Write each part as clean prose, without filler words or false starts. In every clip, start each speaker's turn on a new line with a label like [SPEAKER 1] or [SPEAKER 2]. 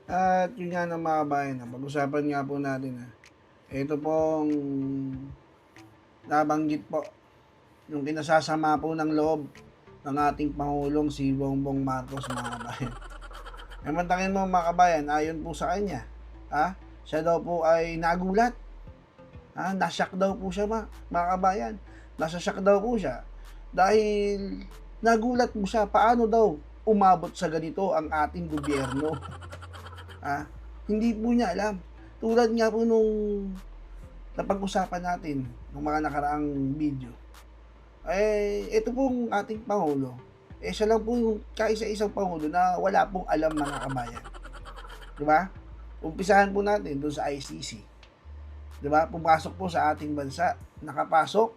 [SPEAKER 1] At yun nga ng mga kabayan, pag-usapan nga po natin ito pong nabanggit po, yung kinasasama po ng loob ng ating Pangulong si Bongbong Marcos, mga kabayan. E mantakin mo mga kabayan, ayon po sa kanya, siya daw po ay nagulat. Nashock daw po siya mga kabayan. Nasashock daw po siya dahil nagulat po siya paano daw umabot sa ganito ang ating gobyerno. Hindi po niya alam. Tulad nga po nung napag-usapan natin ng mga nakaraang video. Ito pong ating Pangulo. Siya lang po yung kaisa-isang Pangulo na wala pong alam, mga kabayan. Diba? Umpisahan po natin doon sa ICC. Diba? Pumasok po sa ating bansa. Nakapasok.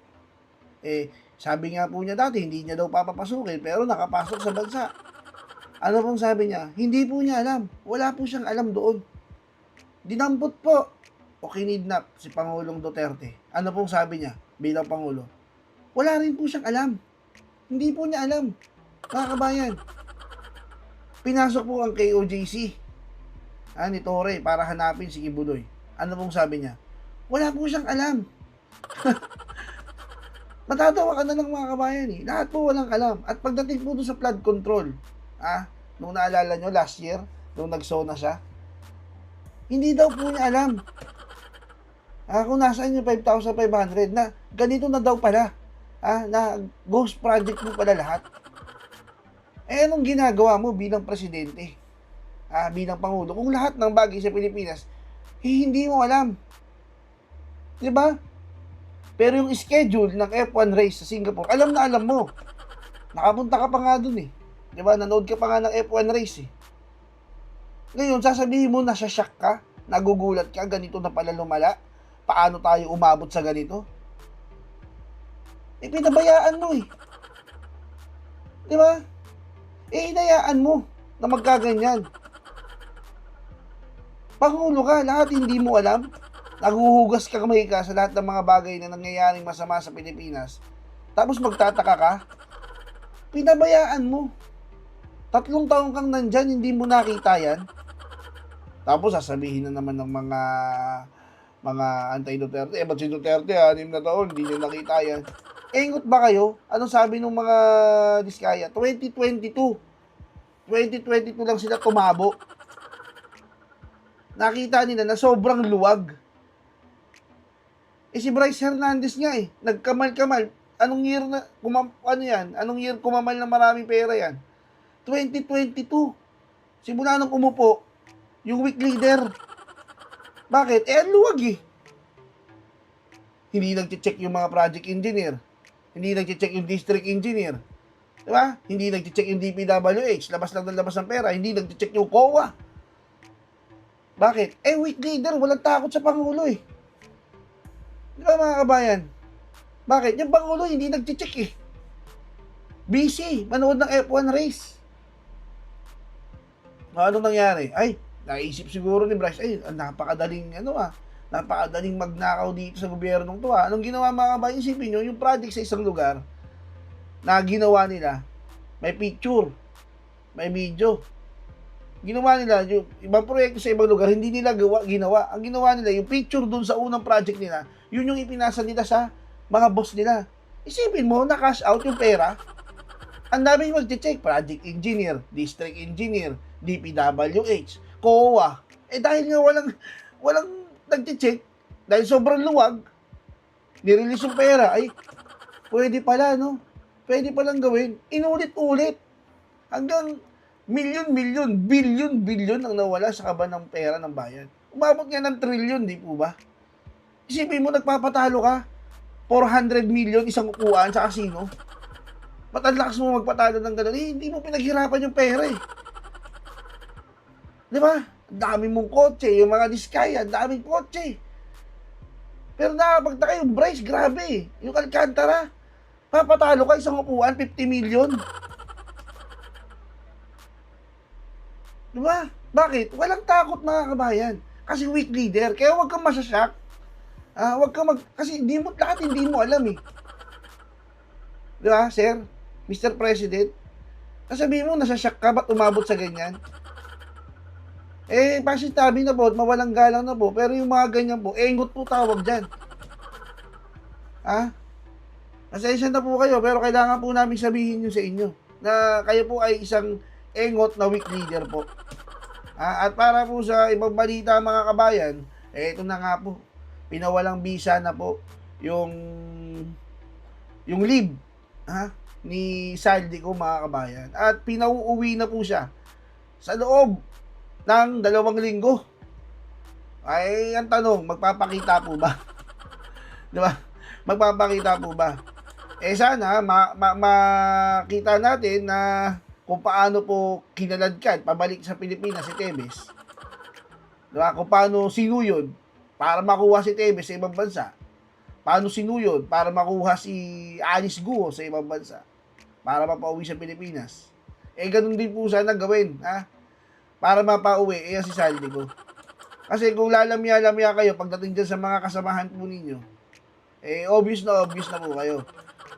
[SPEAKER 1] Sabi nga po niya dati, hindi niya daw papapasukin, pero nakapasok sa bansa. Ano pong sabi niya? Hindi po niya alam. Wala po siyang alam doon. Dinampot po o kinidnap si Pangulong Duterte. Ano pong sabi niya bilang Pangulo? Wala rin po siyang alam. Hindi po niya alam. Mga kabayan, pinasok po ang KOJC ni Torre para hanapin si Kibuloy. Ano pong sabi niya? Wala po siyang alam. Matatawa ka na lang, mga kabayan Lahat po walang alam. At pagdating po doon sa flood control, nung naalala nyo last year, nung nagsona siya, hindi daw po niya alam. Kung nasaan yung 5,500 na ganito na daw pala. Na ghost project mo pala lahat. Anong ginagawa mo bilang presidente? Bilang Pangulo? Kung lahat ng bagay sa Pilipinas, hindi mo alam. Diba? Pero yung schedule ng F1 race sa Singapore, alam na alam mo. Nakapunta ka pa nga dun Diba? Nanood ka pa nga ng F1 race Ngayon, sasabihin mo na shock ka, nagugulat ka, ganito na pala lumala. Paano tayo umabot sa ganito? Pinabayaan mo Diba? Hinayaan mo na magkaganyan. Pangulo ka, lahat hindi mo alam. Naguhugas ka kamay ka sa lahat ng mga bagay na nangyayaring masama sa Pilipinas. Tapos magtataka ka. Pinabayaan mo. 3 taon kang nandyan, hindi mo nakita yan. Tapos sasabihin na naman ng mga anti-Duterte, ba't si Duterte 6 na taon, hindi niya nakita yan. Engot ba kayo? Anong sabi ng mga Diskaya? 2022 lang sila tumabo. Nakita nila na sobrang luwag. Si Bryce Hernandez nga nagkamal-kamal. Anong year na, Anong year kumamal ng maraming pera yan? 2022. Simula nung umupo, yung weak leader. Bakit? Ang luwag Hindi nag-check yung mga project engineer. Hindi nag-check yung district engineer. Diba? Hindi nag-check yung DPWH. Labas lang ng labas ng pera. Hindi nag-check yung COA. Bakit? Weak leader. Walang takot sa Pangulo Diba, mga kabayan? Bakit? Yung Pangulo hindi nag-check Busy. Manood ng F1 race. Anong nangyari? Naisip siguro ni Bryce, napakadaling napakadaling magnakaw dito sa gobyernong to Anong ginawa, mga kabayan? Isipin nyo, yung project sa isang lugar na ginawa nila, may picture, may video. Ginawa nila, yung ibang proyekto sa ibang lugar, hindi nila ginawa. Ang ginawa nila, yung picture dun sa unang project nila, yun yung ipinasa nila sa mga boss nila. Isipin mo, na-cash out yung pera. Ang dami yung mag-check, project engineer, district engineer, DPWH, COA. Dahil nga walang nag-check, dahil sobrang luwag, nirelease yung pera, pwede pala, pwede palang gawin, inulit-ulit, hanggang milyon, bilyon ang nawala sa kaban ng pera ng bayan. Umabot nga ng trilyon, di po ba? Isipin mo, nagpapatalo ka, 400 million isang upuan sa casino. Ba't ang lakas mo magpatalo ng gano'n? Hindi mo pinaghirapan yung pera Di ba? Dami mong kotse, yung mga Diskaya, daming kotse. Pero nakapagtaka yung Bryce, grabe Yung Alcantara, papatalo ka isang upuan, 50 million. Diba? Bakit? Walang takot, mga kabayan. Kasi weak leader. Kaya huwag kang masashock. Kasi lahat hindi mo alam Diba, sir? Mr. President? Sasabihin mo, nasashock ka, ba't umabot sa ganyan? Pasitabi na po at mawalang galang na po. Pero yung mga ganyan po, engot po tawag dyan. Pasensya na po kayo, pero kailangan po namin sabihin yun sa inyo. Na kayo po ay isang engot na weak leader po. At para po sa ibang balita mga kabayan, ito na nga po. Pinawalang bisa na po yung leave ni Saldico mga kabayan. At pinauuwi na po siya sa loob ng 2 linggo. Ay, ang tanong, magpapakita po ba? Di ba? Magpapakita po ba? Sana makita natin na kung paano po kinaladkad pabalik sa Pilipinas si Tevez. Di ba? Kung paano sinuyod para makuha si Tevez sa ibang bansa. Paano sinuyod para makuha si Alice Guo sa ibang bansa. Para mapauwi sa Pilipinas. Ganun din po sana gawin, para mapauwi, si Saldico. Kasi kung lalamya-lamya kayo pagdating dyan sa mga kasamahan po ninyo, obvious na po kayo.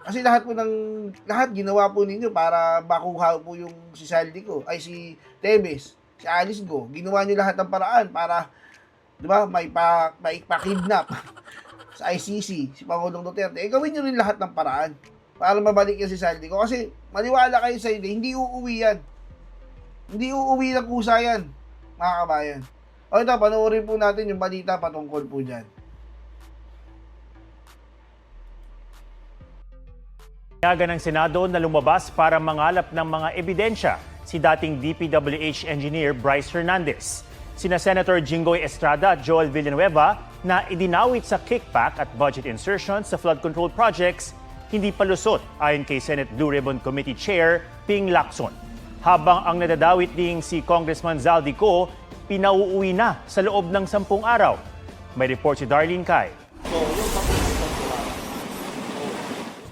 [SPEAKER 1] Kasi lahat ginawa po ninyo para makuha po yung si Saldico, ay si Tevez, si Alice Guo. Ginawa niyo lahat ng paraan para, di ba, maipakidnap sa ICC, si Pangulong Duterte. Gawin niyo rin lahat ng paraan para mabalik yan si Saldico. Kasi maniwala kayo sa hindi uuwi yan. Hindi uuwi ng kusa yan, mga kabayan. Ito, panoorin po natin yung balita patungkol po dyan.
[SPEAKER 2] Pinayagan ng Senado na lumabas para mangalap ng mga ebidensya si dating DPWH engineer Bryce Hernandez. Sina Senator Jinggoy Estrada at Joel Villanueva na idinawit sa kickback at budget insertions sa flood control projects hindi palusot ayon kay Senate Blue Ribbon Committee Chair Ping Lacson. Habang ang nadadawit ding si Congressman Zaldico pinauuwi na sa loob ng 10 araw. May report si Darlene Kai.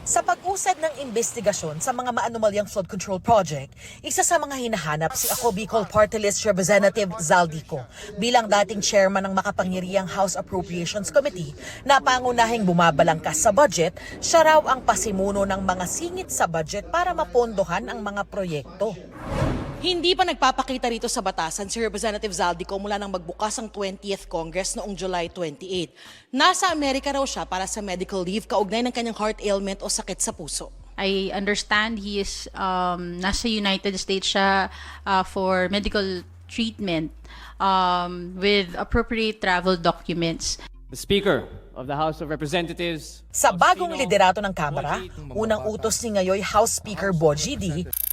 [SPEAKER 3] Sa pag-usad ng investigasyon sa mga maanumalyang flood control project, isa sa mga hinahanap si Ako Bicol Party List Representative Zaldico bilang dating chairman ng makapangyarihang House Appropriations Committee na pangunahing bumabalangkas sa budget, siya raw ang pasimuno ng mga singit sa budget para mapondohan ang mga proyekto.
[SPEAKER 4] Hindi pa nagpapakita rito sa batasan si Representative Zaldico mula nang magbukas ang 20th Congress noong July 28. Nasa Amerika raw siya para sa medical leave kaugnay ng kanyang heart ailment o sakit sa puso.
[SPEAKER 5] I understand he is nasa United States siya for medical treatment with appropriate travel documents.
[SPEAKER 6] The Speaker of the House of Representatives.
[SPEAKER 3] Sa bagong liderato ng Kamara, unang utos ni ngayoy House Speaker Boji D,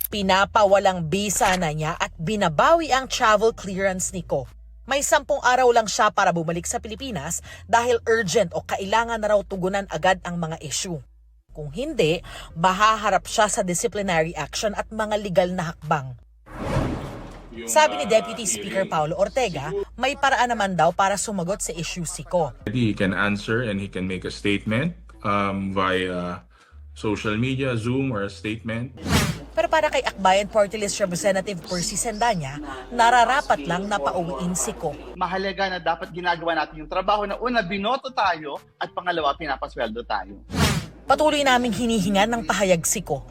[SPEAKER 3] pinapawalang bisa na niya at binabawi ang travel clearance ni Ko. May 10 araw lang siya para bumalik sa Pilipinas dahil urgent o kailangan na raw tugunan agad ang mga issue. Kung hindi, mahaharap siya sa disciplinary action at mga legal na hakbang. Sabi ni Deputy Speaker Paulo Ortega, may paraan naman daw para sumagot sa issue si Ko.
[SPEAKER 7] He can answer and he can make a statement via social media, Zoom, or a statement.
[SPEAKER 3] Pero para kay Akbayan Party List Representative Percy Sendanya, nararapat lang na pauwiin si Ko.
[SPEAKER 8] Mahalaga na dapat ginagawa natin yung trabaho na una, binoto tayo at pangalawa, pinapasweldo tayo.
[SPEAKER 3] Patuloy naming hinihingan ng pahayag si Ko.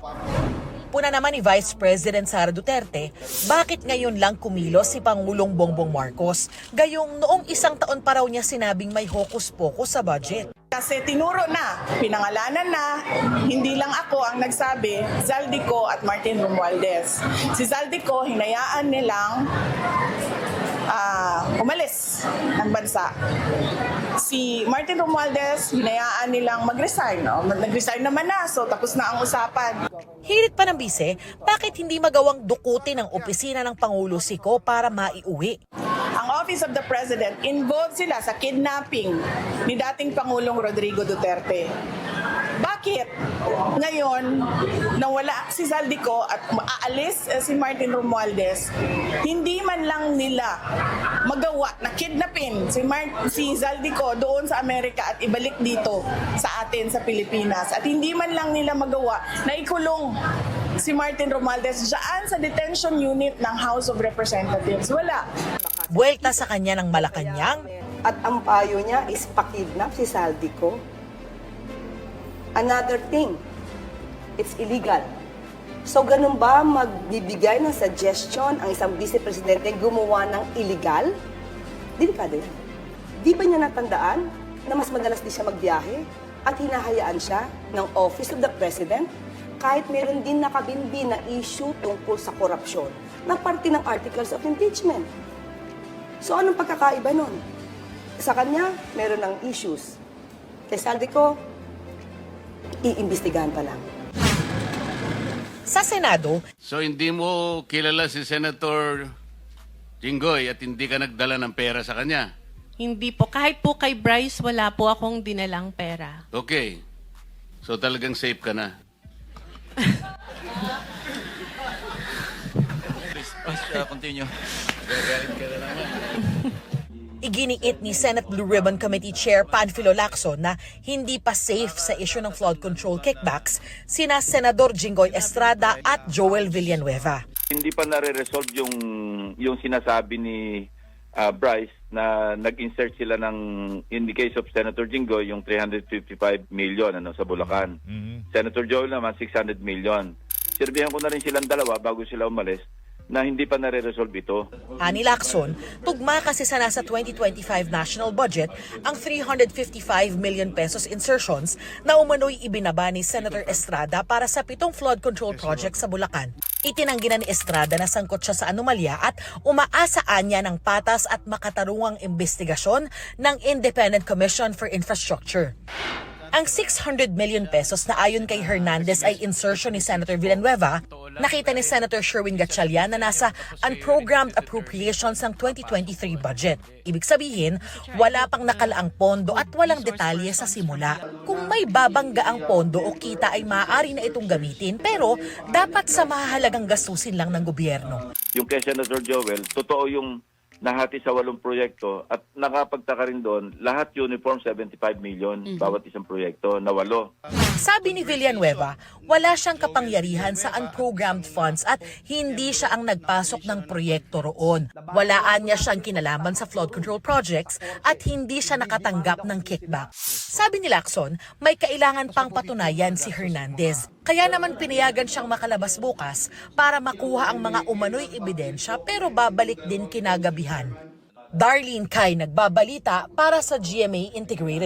[SPEAKER 3] Puna naman ni Vice President Sara Duterte, bakit ngayon lang kumilos si Pangulong Bongbong Marcos, gayong noong 1 taon pa raw niya sinabing may hokus-pokus sa budget.
[SPEAKER 9] Kasi tinuro na, pinangalanan na, hindi lang ako ang nagsabi, Zaldico at Martin Romualdez. Si Zaldico, hinayaan nilang umalis ng bansa. Si Martin Romualdez, hinayaan nilang mag-resign. No? Nag-resign naman na, so tapos na ang usapan.
[SPEAKER 3] Hirit pa ng bise, bakit hindi magawang dukutin ng opisina ng Pangulo si Ko para maiuwi?
[SPEAKER 9] Ang Office of the President, involved sila sa kidnapping ni dating Pangulong Rodrigo Duterte. Bakit ngayon, nang wala si Zaldico at aalis si Martin Romualdez, hindi man lang nila magawa na kidnapin si Zaldico doon sa Amerika at ibalik dito sa atin sa Pilipinas. At hindi man lang nila magawa na ikulong si Martin Romualdez dyan sa detention unit ng House of Representatives. Wala.
[SPEAKER 3] Buwelta sa kanya ng Malacanang.
[SPEAKER 10] At ang payo niya is pakidnap si Zaldico. Another thing, it's illegal. So ganun ba magbibigay ng suggestion ang isang vice presidente gumawa ng illegal? Delikado yan. Di ba niya natandaan na mas madalas di siya magbiyahe at hinahayaan siya ng Office of the President kahit meron din nakabimbi na issue tungkol sa korupsyon na parte ng articles of impeachment. So anong pagkakaiba nun? Sa kanya, meron ng issues. Kay Saldico, iimbestigahan pa lang.
[SPEAKER 3] Sa Senado,
[SPEAKER 11] So hindi mo kilala si Senator Jinggoy at hindi ka nagdala ng pera sa kanya?
[SPEAKER 12] Hindi po. Kahit po kay Bryce, wala po akong dinalang pera.
[SPEAKER 11] Okay. So talagang safe ka na.
[SPEAKER 6] Continue.
[SPEAKER 3] iginiit ni Senate Blue Ribbon Committee Chair Panfilo Lacson na hindi pa safe sa issue ng flood control kickbacks sina Senador Jinggoy Estrada at Joel Villanueva.
[SPEAKER 13] Hindi pa nare-resolve yung sinasabi ni Bryce na nag-insert sila ng, in the case of Senator Jinggoy, yung 355 million sa Bulacan. Senator Joel naman 600 million. Sirbihan ko na rin silang dalawa bago sila umalis na hindi pa nare-resolve ito.
[SPEAKER 3] Ani Lacson, tugma kasi sa nasa 2025 national budget ang 355 million pesos insertions na umano'y ibinaba ni Senator Estrada para sa 7 flood control projects sa Bulacan. Itinanggi na ni Estrada na sangkot siya sa anomalya at umaasaan niya ng patas at makatarungang investigasyon ng Independent Commission for Infrastructure. Ang 600 million pesos na ayon kay Hernandez ay insertion ni Senator Villanueva, nakita ni Senator Sherwin Gatchalian na nasa unprogrammed appropriations ng 2023 budget. Ibig sabihin, wala pang nakalaang pondo at walang detalye sa simula. Kung may babangga ang pondo o kita ay maaari na itong gamitin, pero dapat sa mahalagang gastusin lang ng gobyerno.
[SPEAKER 13] Yung kay Senator Joel, totoo yung nahati sa 8 proyekto at nakapagtaka rin doon, lahat uniform 75 million bawat isang proyekto na 8.
[SPEAKER 3] Sabi ni Villanueva, wala siyang kapangyarihan sa unprogrammed funds at hindi siya ang nagpasok ng proyekto roon. Walaan niya siyang kinalaman sa flood control projects at hindi siya nakatanggap ng kickback. Sabi ni Lacson, may kailangan pang patunayan si Hernandez. Kaya naman pinayagan siyang makalabas bukas para makuha ang mga umano'y ebidensya pero babalik din kinagabihan. Darlene Kai nagbabalita para sa GMA Integrated.